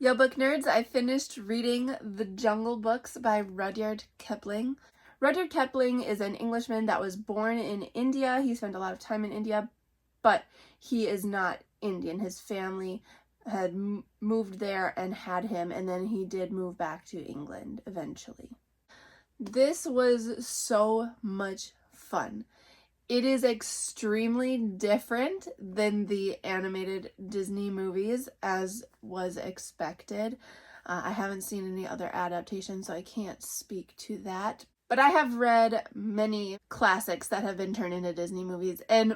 Yo, book nerds, I finished reading The Jungle Books by Rudyard Kipling. Rudyard Kipling is an Englishman that was born in India. He spent a lot of time in India, but he is not Indian. His family had moved there and had him, and then he did move back to England eventually. This was so much fun. It is extremely different than the animated Disney movies, as was expected. I haven't seen any other adaptations, so I can't speak to that. But I have read many classics that have been turned into Disney movies, and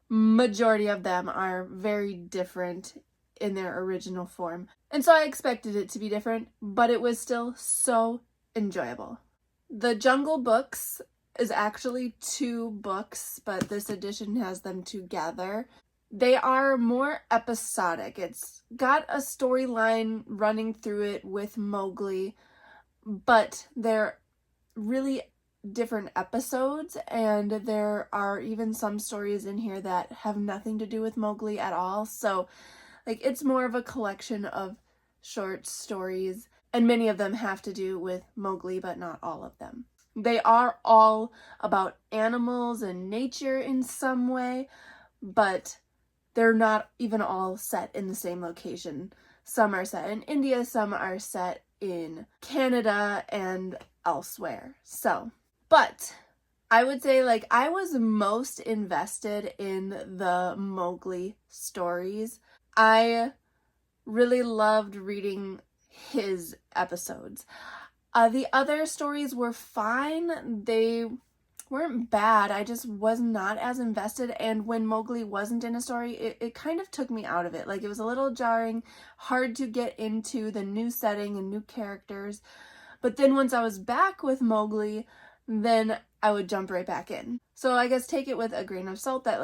majority of them are very different in their original form. And so I expected it to be different, but it was still so enjoyable. The Jungle Books is actually 2 books, but this edition has them together. They are more episodic. It's got a storyline running through it with Mowgli, but they're really different episodes, and there are even some stories in here that have nothing to do with Mowgli at all. So, it's more of a collection of short stories, and many of them have to do with Mowgli, but not all of them. They are all about animals and nature in some way, but they're not even all set in the same location. Some are set in India, some are set in Canada and elsewhere. But I would say I was most invested in the Mowgli stories. I really loved reading his episodes. The other stories were fine. They weren't bad. I just was not as invested. And when Mowgli wasn't in a story, it kind of took me out of it. It was a little jarring, hard to get into the new setting and new characters. But then once I was back with Mowgli, then I would jump right back in. So I guess take it with a grain of salt that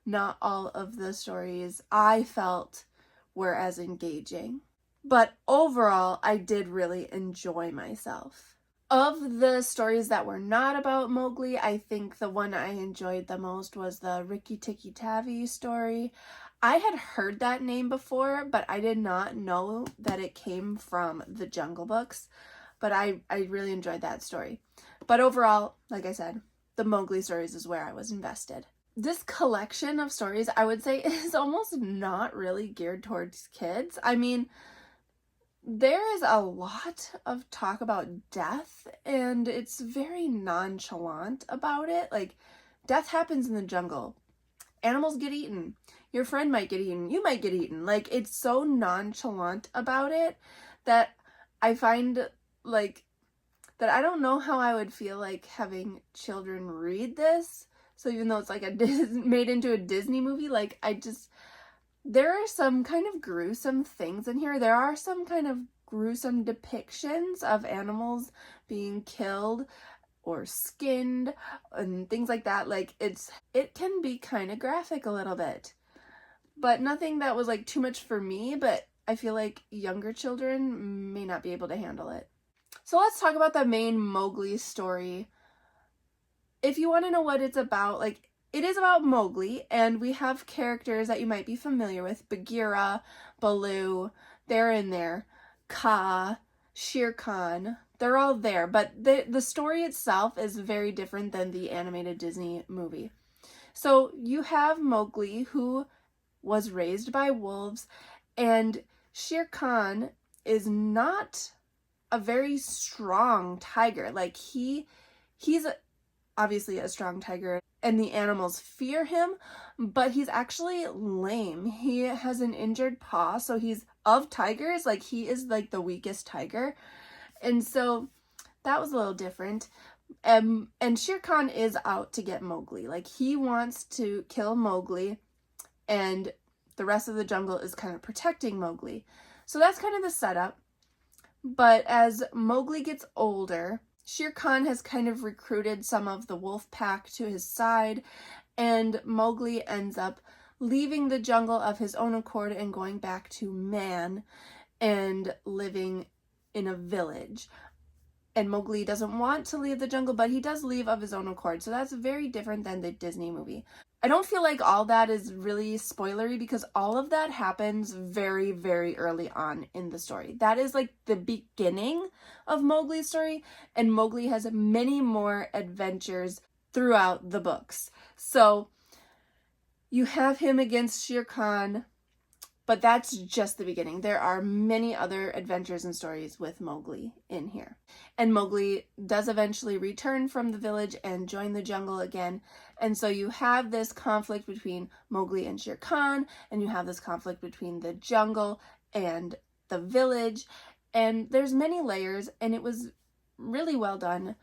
not all of the stories I felt were as engaging. But overall, I did really enjoy myself. Of the stories that were not about Mowgli, I think the one I enjoyed the most was the Rikki Tikki Tavi story. I had heard that name before, but I did not know that it came from the Jungle Books. But I really enjoyed that story. But overall, like I said, the Mowgli stories is where I was invested. This collection of stories, I would say, is almost not really geared towards kids. I mean, there is a lot of talk about death, and it's very nonchalant about it. Death happens in the jungle. Animals get eaten. Your friend might get eaten. You might get eaten. It's so nonchalant about it that I find, that I don't know how I would feel having children read this. So even though it's made into a Disney movie, there are some kind of gruesome things in here. There are some kind of gruesome depictions of animals being killed or skinned and things like that. It can be kind of graphic a little bit, but nothing that was too much for me, but I feel like younger children may not be able to handle it. So let's talk about the main Mowgli story. If you want to know what it's about, it is about Mowgli, and we have characters that you might be familiar with. Bagheera, Baloo, they're in there. Kaa, Shere Khan, they're all there. But the story itself is very different than the animated Disney movie. So you have Mowgli, who was raised by wolves, and Shere Khan is not a very strong tiger. He's obviously a strong tiger, and the animals fear him, but he's actually lame. He has an injured paw, so he's of tigers, he is the weakest tiger. And so that was a little different. And Shere Khan is out to get Mowgli. He wants to kill Mowgli, and the rest of the jungle is kind of protecting Mowgli. So that's kind of the setup. But as Mowgli gets older, Shere Khan has kind of recruited some of the wolf pack to his side, and Mowgli ends up leaving the jungle of his own accord and going back to Man and living in a village. And Mowgli doesn't want to leave the jungle, but he does leave of his own accord. So that's very different than the Disney movie. I don't feel like all that is really spoilery because all of that happens very, very early on in the story. That is like the beginning of Mowgli's story, and Mowgli has many more adventures throughout the books. So you have him against Shere Khan, but that's just the beginning. There are many other adventures and stories with Mowgli in here. And Mowgli does eventually return from the village and join the jungle again. And so you have this conflict between Mowgli and Shere Khan, and you have this conflict between the jungle and the village. And there's many layers, and it was really well done.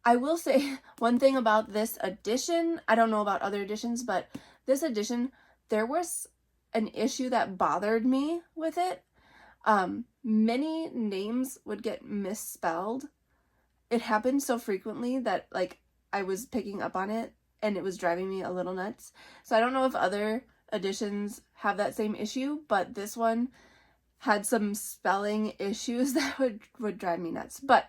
I will say one thing about this edition, I don't know about other editions, but this edition, there was an issue that bothered me with it. Many names would get misspelled. It happened so frequently that like I was picking up on it and it was driving me a little nuts. So I don't know if other editions have that same issue, but this one had some spelling issues that would drive me nuts. But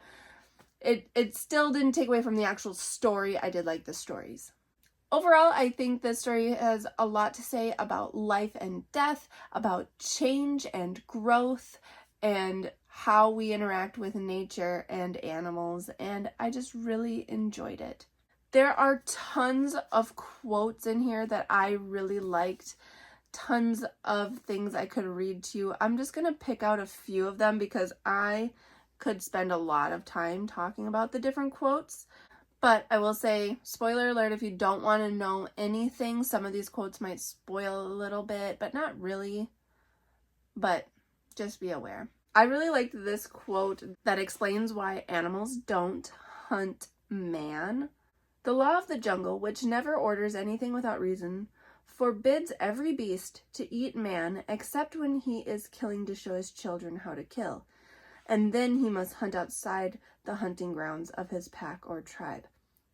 it still didn't take away from the actual story. I did like the stories. Overall, I think this story has a lot to say about life and death, about change and growth, and how we interact with nature and animals, and I just really enjoyed it. There are tons of quotes in here that I really liked, tons of things I could read to you. I'm just going to pick out a few of them because I could spend a lot of time talking about the different quotes. But I will say, spoiler alert, if you don't want to know anything, some of these quotes might spoil a little bit, but not really. But just be aware. I really liked this quote that explains why animals don't hunt man. The law of the jungle, which never orders anything without reason, forbids every beast to eat man except when he is killing to show his children how to kill. And then he must hunt outside the hunting grounds of his pack or tribe.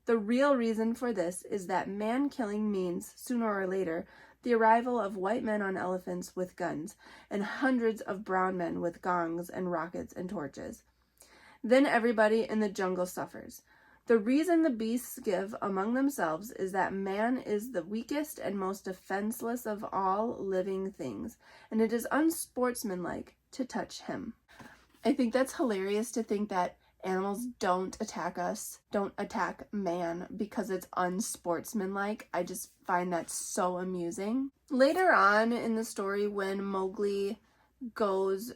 The real reason for this is that man-killing means, sooner or later, the arrival of white men on elephants with guns, and hundreds of brown men with gongs and rockets and torches. Then everybody in the jungle suffers. The reason the beasts give among themselves is that man is the weakest and most defenseless of all living things, and it is unsportsmanlike to touch him. I think that's hilarious to think that animals don't attack us, don't attack man because it's unsportsmanlike. I just find that so amusing. Later on in the story, when Mowgli goes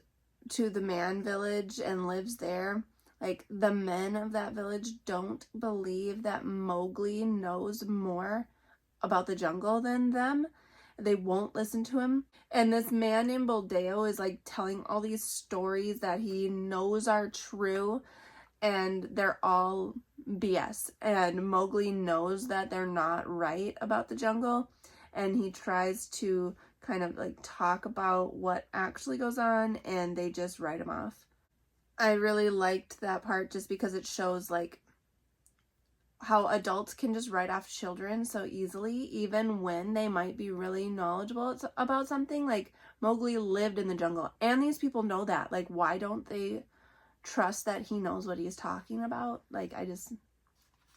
to the man village and lives there, like the men of that village don't believe that Mowgli knows more about the jungle than them. They won't listen to him. And this man named Buldeo is like telling all these stories that he knows are true, and they're all BS. And Mowgli knows that they're not right about the jungle, and he tries to kind of like talk about what actually goes on, and they just write him off. I really liked that part just because it shows like how adults can just write off children so easily, even when they might be really knowledgeable about something. Like Mowgli lived in the jungle, and these people know that. Like, why don't they trust that he knows what he's talking about? Like,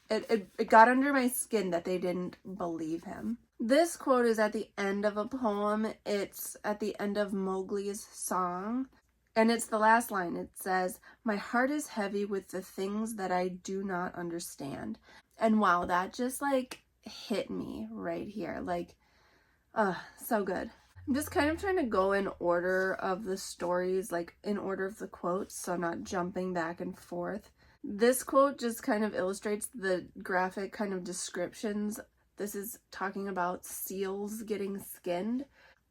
it got under my skin that they didn't believe him. This quote is at the end of a poem. It's at the end of Mowgli's song, and it's the last line. It says, "My heart is heavy with the things that I do not understand." And wow, that just like hit me right here. Like, so good. I'm just kind of trying to go in order of the stories, like in order of the quotes, so I'm not jumping back and forth. This quote just kind of illustrates the graphic kind of descriptions. This is talking about seals getting skinned.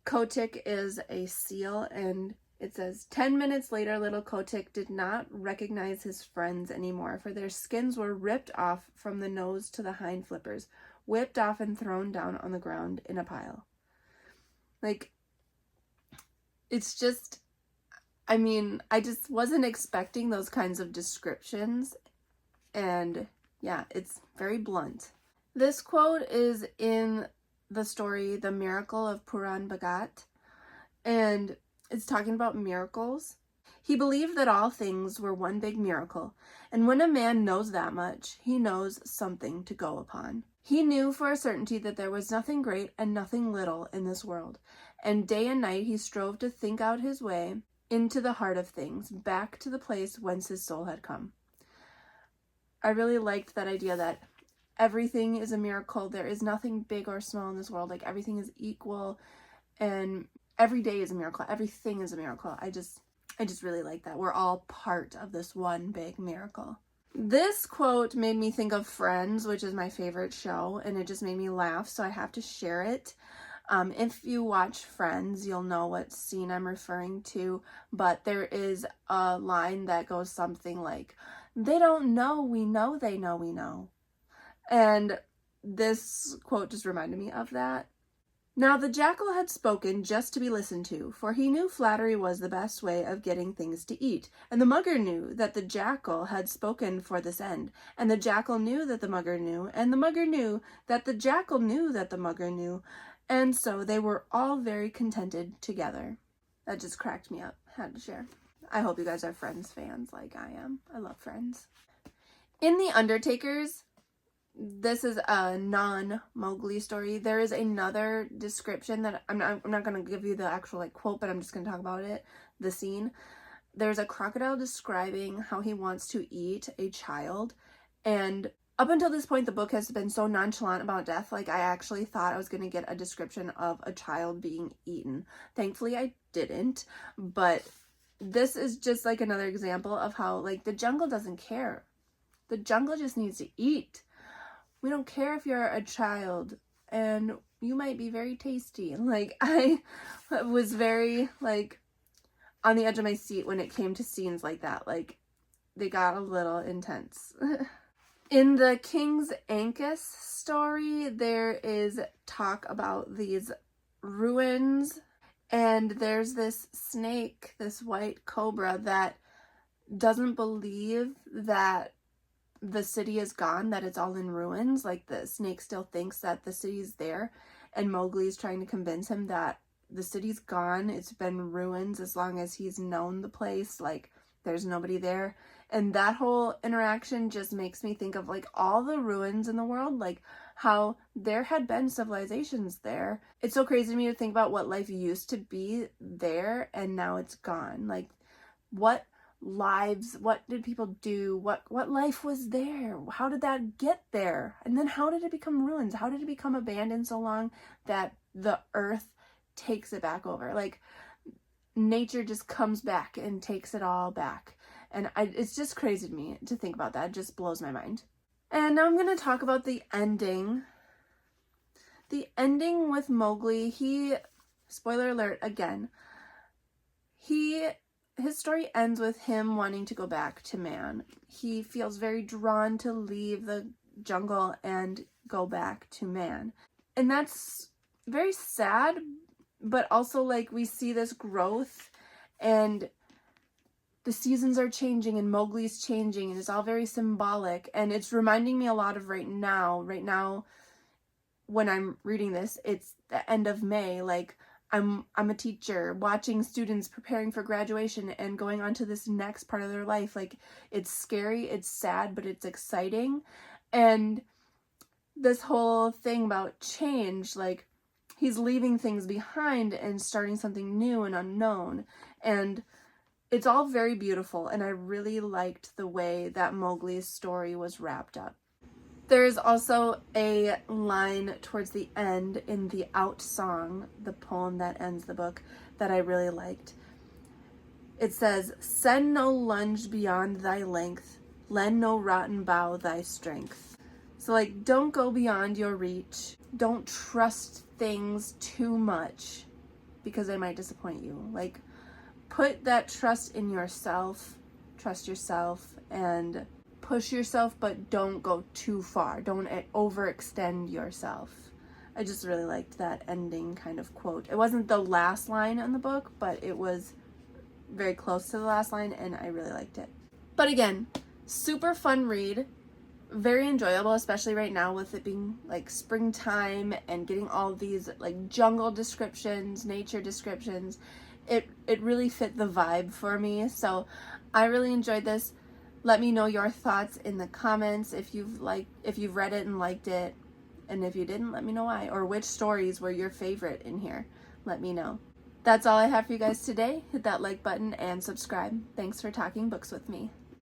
Kotick is a seal, and it says, 10 minutes later, little Kotick did not recognize his friends anymore, for their skins were ripped off from the nose to the hind flippers, whipped off and thrown down on the ground in a pile. Like, it's just, I mean, I just wasn't expecting those kinds of descriptions, and yeah, it's very blunt. This quote is in the story, The Miracle of Puran Bhagat, and it's talking about miracles. He believed that all things were one big miracle, and when a man knows that much, he knows something to go upon. He knew for a certainty that there was nothing great and nothing little in this world, and day and night he strove to think out his way into the heart of things, back to the place whence his soul had come. I really liked that idea that everything is a miracle. There is nothing big or small in this world. Like, everything is equal, and every day is a miracle. Everything is a miracle. I just really like that. We're all part of this one big miracle. This quote made me think of Friends, which is my favorite show, and it just made me laugh, so I have to share it. If you watch Friends, you'll know what scene I'm referring to, but there is a line that goes something like, "They don't know, we know they know we know." And this quote just reminded me of that. Now the jackal had spoken just to be listened to, for he knew flattery was the best way of getting things to eat, and the mugger knew that the jackal had spoken for this end, and the jackal knew that the mugger knew, and the mugger knew that the jackal knew that the mugger knew, and so they were all very contented together. That just cracked me up. Had to share. I hope you guys are Friends fans like I am. I love Friends. In The Undertakers, this is a non-Mowgli story. There is another description that I'm not going to give you the actual like quote, but I'm just going to talk about it, the scene. There's a crocodile describing how he wants to eat a child, and up until this point the book has been so nonchalant about death. Like, I actually thought I was going to get a description of a child being eaten. Thankfully I didn't, but this is just like another example of how, like, the jungle doesn't care. The jungle just needs to eat. We don't care if you're a child, and you might be very tasty. Like, I was very, like, on the edge of my seat when it came to scenes like that. Like, they got a little intense. In the King's Ankus story, there is talk about these ruins, and there's this snake, this white cobra, that doesn't believe that the city is gone, that it's all in ruins. Like, the snake still thinks that the city's there, and Mowgli is trying to convince him that the city's gone. It's been ruins as long as he's known the place. Like, there's nobody there. And that whole interaction just makes me think of, like, all the ruins in the world, like how there had been civilizations there. It's so crazy to me to think about what life used to be there and now it's gone. Like, what lives, what did people do, what life was there, how did that get there, and then how did it become ruins, how did it become abandoned so long that the earth takes it back over? Like, nature just comes back and takes it all back, and it's just crazy to me to think about that. It just blows my mind. And now I'm going to talk about the ending. The ending with Mowgli, spoiler alert again, his story ends with him wanting to go back to man. He feels very drawn to leave the jungle and go back to man. And that's very sad, but also, like, we see this growth, and the seasons are changing, and Mowgli's changing, and it's all very symbolic. And it's reminding me a lot of right now, when I'm reading this, it's the end of May. Like, I'm a teacher watching students preparing for graduation and going on to this next part of their life. Like, it's scary, it's sad, but it's exciting. And this whole thing about change, like, he's leaving things behind and starting something new and unknown. And it's all very beautiful, and I really liked the way that Mowgli's story was wrapped up. There's also a line towards the end in the Out song, the poem that ends the book, that I really liked. It says, "Send no lunge beyond thy length, lend no rotten bough thy strength." So, like, don't go beyond your reach. Don't trust things too much because they might disappoint you. Like, put that trust in yourself, trust yourself, and push yourself, but don't go too far. Don't overextend yourself. I just really liked that ending kind of quote. It wasn't the last line in the book, but it was very close to the last line, and I really liked it. But again, super fun read, very enjoyable, especially right now with it being like springtime and getting all these like jungle descriptions, nature descriptions. It really fit the vibe for me, so I really enjoyed this. Let me know your thoughts in the comments if you've read it and liked it. And if you didn't, let me know why. Or which stories were your favorite in here. Let me know. That's all I have for you guys today. Hit that like button and subscribe. Thanks for talking books with me.